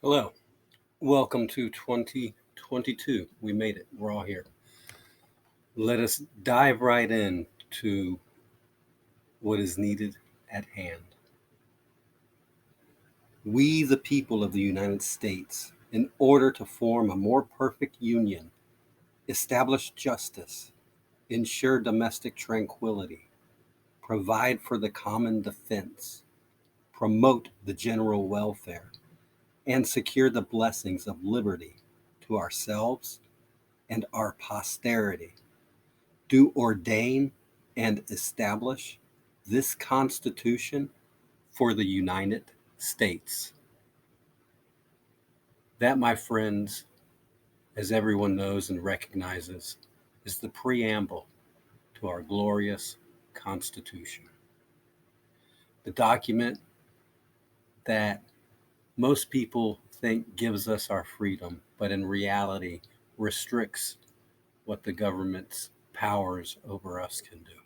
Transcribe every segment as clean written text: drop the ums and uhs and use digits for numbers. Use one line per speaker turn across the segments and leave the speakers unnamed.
Hello, welcome to 2022. We made it, we're all here. Let us dive right in to what is needed at hand. We, the people of the United States, in order to form a more perfect union, establish justice, ensure domestic tranquility, provide for the common defense, promote the general welfare, and secure the blessings of liberty to ourselves and our posterity, do ordain and establish this Constitution for the United States. That, my friends, as everyone knows and recognizes, is the preamble to our glorious Constitution. The document that most people think gives us our freedom, but in reality restricts what the government's powers over us can do.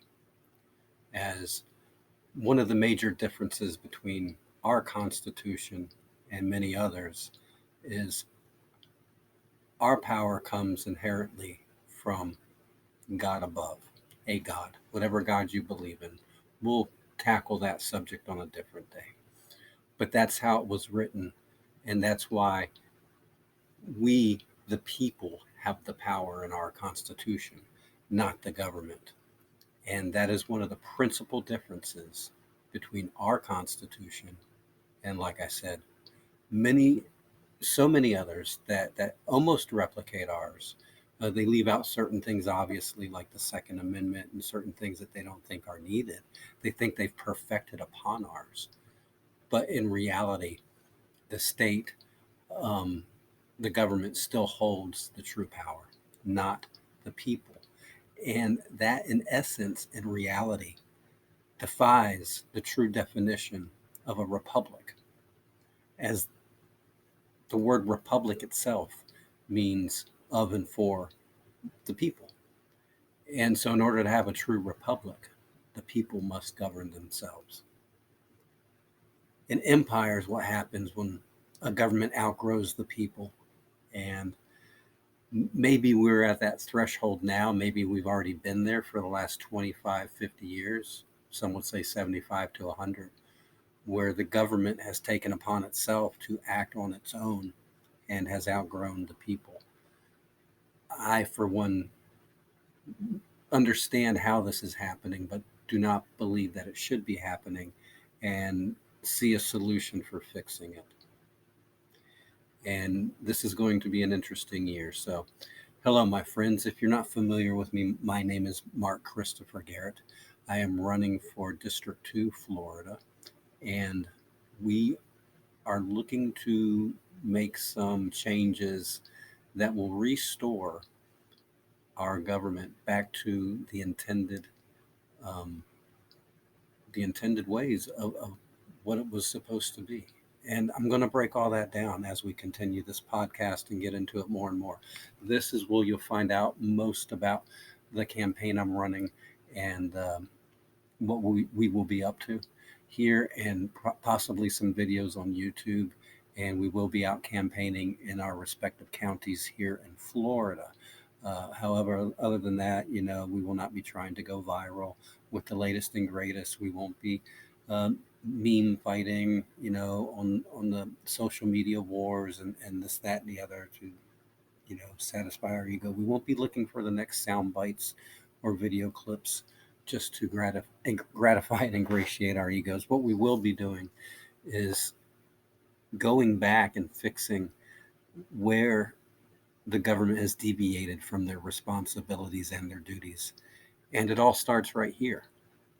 As one of the major differences between our Constitution and many others is our power comes inherently from God above, a God, whatever God you believe in. We'll tackle that subject on a different day. But that's how it was written, and that's why we, the people, have the power in our Constitution, not the government. And that is one of the principal differences between our Constitution and, like I said, so many others that almost replicate ours. They leave out certain things, obviously, like the Second Amendment, and certain things that they don't think are needed. They think they've perfected upon ours. But in reality, the state, um, the government still holds the true power, not the people. And that, in essence, in reality, defies the true definition of a republic, as the word republic itself means of and for the people. And so, in order to have a true republic, the people must govern themselves. In empires, what happens when a government outgrows the people? And maybe we're at that threshold now. Maybe we've already been there for the last 25, 50 years. Some would say 75 to 100, where the government has taken upon itself to act on its own and has outgrown the people. I, for one, understand how this is happening, but do not believe that it should be happening, and see a solution for fixing it. And this is going to be an interesting year. So, hello, my friends. If you're not familiar with me, my name is Mark Christopher Garrett. I am running for District 2, Florida, and we are looking to make some changes that will restore our government back to um, the intended ways of what it was supposed to be. And I'm going to break all that down as we continue this podcast and get into it more and more. This is where you'll find out most about the campaign I'm running, and what we will be up to here, and possibly some videos on YouTube. And we will be out campaigning in our respective counties here in Florida. However, other than that, we will not be trying to go viral with the latest and greatest. We won't be meme fighting, on the social media wars and this, that, and the other to, satisfy our ego. We won't be looking for the next sound bites or video clips just to gratify and ingratiate our egos. What we will be doing is going back and fixing where the government has deviated from their responsibilities and their duties. And it all starts right here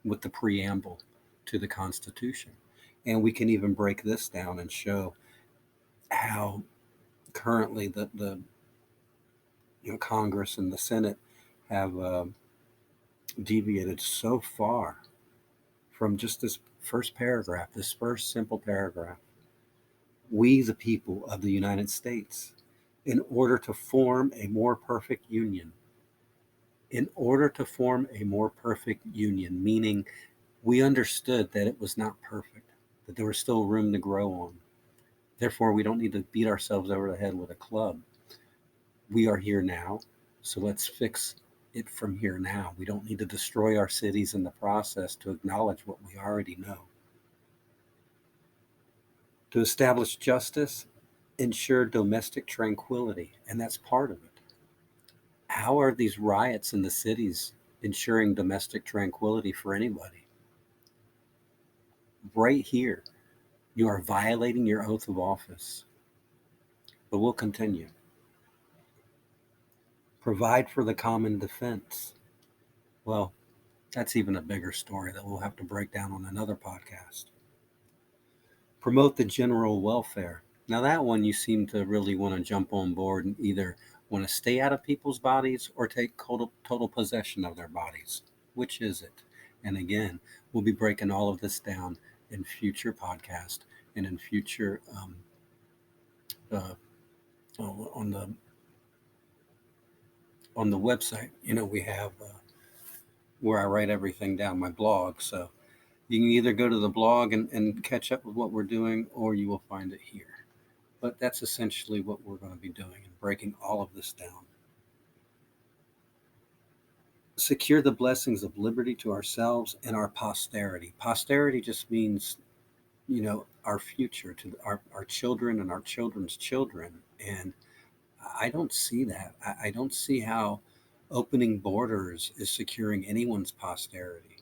with the preamble to the Constitution. And we can even break this down and show how currently the Congress and the Senate have deviated so far from just this first paragraph, this first simple paragraph. We, the people of the United States, in order to form a more perfect union, in order to form a more perfect union, meaning we understood that it was not perfect, that there was still room to grow on, Therefore, we don't need to beat ourselves over the head with a club. We are here now, so let's fix it from here now. We don't need to destroy our cities in the process to acknowledge what we already know. To establish justice, ensure domestic tranquility, and that's part of it. How are these riots in the cities ensuring domestic tranquility for anybody? Right here, you are violating your oath of office. But we'll continue. Provide for the common defense. Well, that's even a bigger story that we'll have to break down on another podcast. Promote the general welfare. Now, that one you seem to really want to jump on board and either want to stay out of people's bodies or take total possession of their bodies. Which is it? And again, we'll be breaking all of this down in future podcasts and in future uh, on the website. We have where I write everything down, my blog. So you can either go to the blog and catch up with what we're doing, or you will find it here. But that's essentially what we're going to be doing and breaking all of this down. Secure the blessings of liberty to ourselves and our posterity. Posterity just means, our future, to our children and our children's children. And I don't see that. I don't see how opening borders is securing anyone's posterity.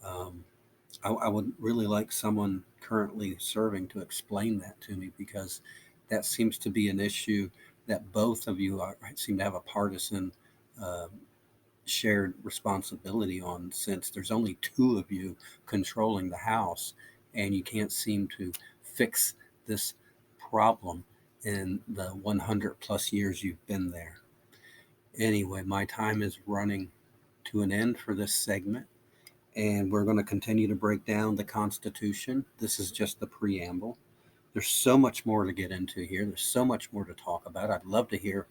Um, I would really like someone currently serving to explain that to me, because that seems to be an issue that both of you seem to have a partisan uh, shared responsibility on, since there's only two of you controlling the House and you can't seem to fix this problem in the 100 plus years you've been there. Anyway, my time is running to an end for this segment, and we're going to continue to break down the Constitution. This is just the preamble. There's so much more to get into here. There's so much more to talk about. I'd love to hear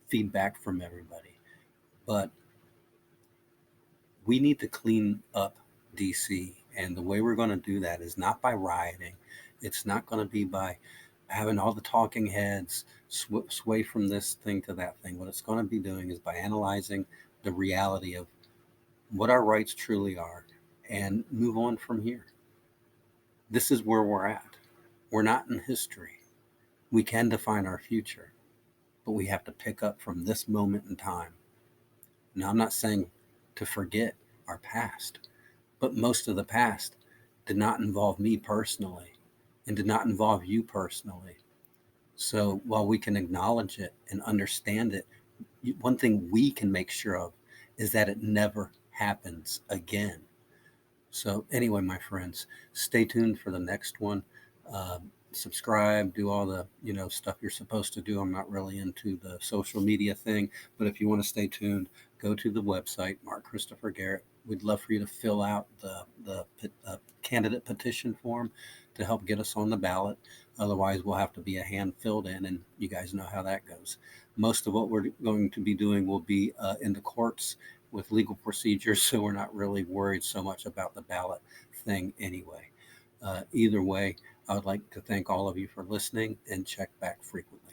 feedback from everybody. But we need to clean up DC. And the way we're going to do that is not by rioting. It's not going to be by having all the talking heads sway from this thing to that thing. What it's going to be doing is by analyzing the reality of what our rights truly are and move on from here. This is where we're at. We're not in history. We can define our future, but we have to pick up from this moment in time. Now, I'm not saying to forget our past, but most of the past did not involve me personally and did not involve you personally. So while we can acknowledge it and understand it, one thing we can make sure of is that it never happens again. So anyway, my friends, stay tuned for the next one. Subscribe, do all the stuff you're supposed to do. I'm not really into the social media thing, but if you want to stay tuned, go to the website, Mark Christopher Garrett. We'd love for you to fill out the candidate petition form to help get us on the ballot. Otherwise, we'll have to be a hand filled in, and you guys know how that goes. Most of what we're going to be doing will be in the courts with legal procedures, so we're not really worried so much about the ballot thing anyway. Either way, I would like to thank all of you for listening, and check back frequently.